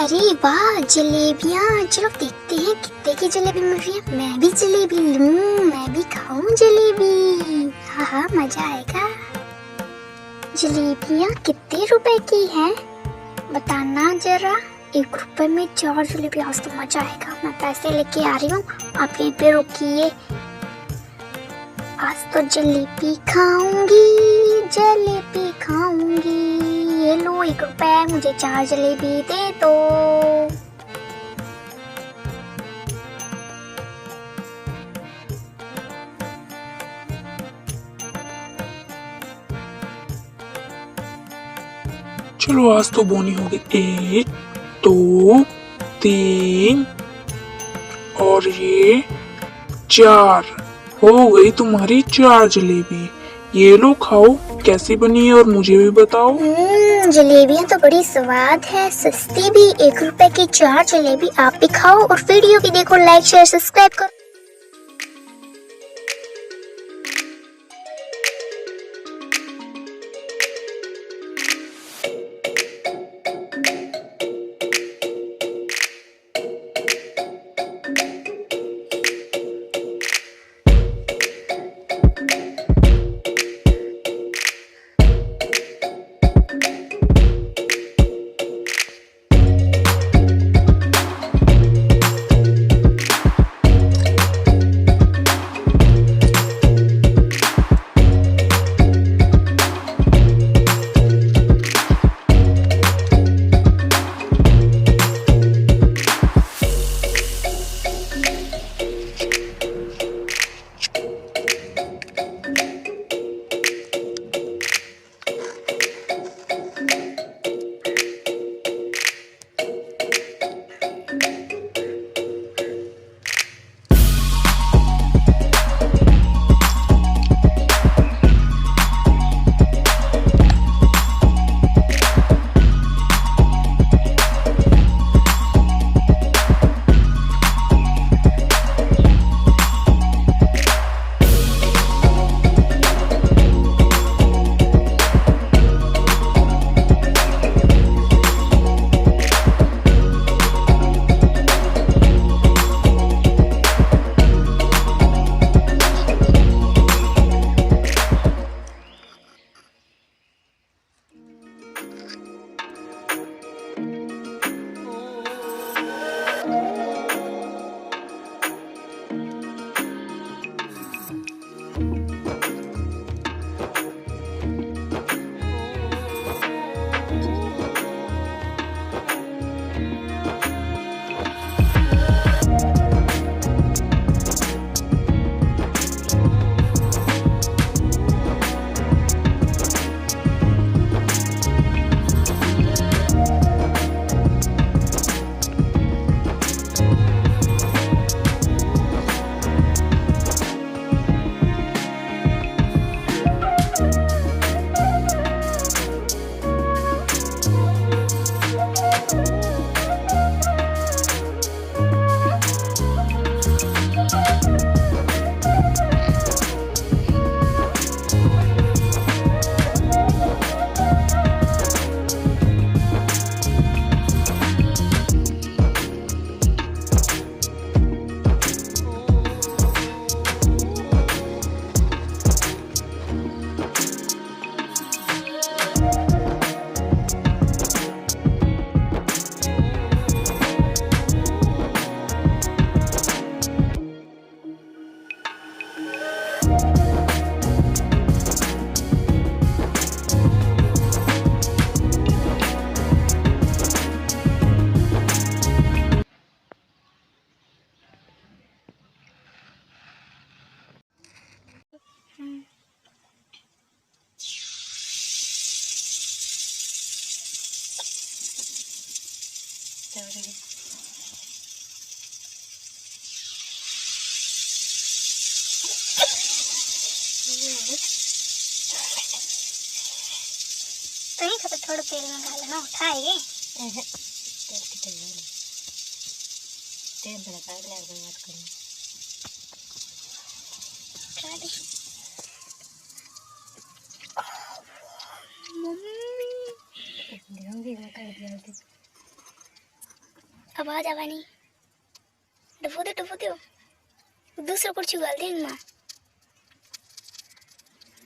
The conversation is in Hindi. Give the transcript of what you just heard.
अरे वाह जलेबियाँ। चलो देखते हैं कितने की जलेबी मिल रही है। मैं भी जलेबी लूं, मैं भी खाऊं जलेबी। हाँ हाँ मजा आएगा। जलेबियाँ कितने रुपए की हैं बताना जरा। 1 रुपए में 4 जलेबी। आज तो मजा आएगा। मैं पैसे लेके आ रही हूँ, आप यहीं पे रुकिए। आज तो जलेबी खाऊंगी, जलेबी खाऊंगी। ये लो 1 रुपए, मुझे 4 जलेबी दे दो। चलो आज तो बोनी हो गई। 1 2 3 और ये 4 हो गई तुम्हारी 4 जलेबी। ये लो खाओ, कैसी बनी है और मुझे भी बताओ। जलेबियाँ तो बड़ी स्वाद है, सस्ती भी। 1 रुपए की 4 जलेबी। आप भी खाओ और वीडियो भी देखो, लाइक शेयर सब्सक्राइब करो। तो ही खबर थोड़ा तेल में डालना उठाएगी। तेल कितने डाले? तेल बड़ा काट ले और बात करना। मम्मी होंगी वो काट दिया तो आवाज आवा नहीं डफो दो दुसरं कुर्ची घाल दे माँ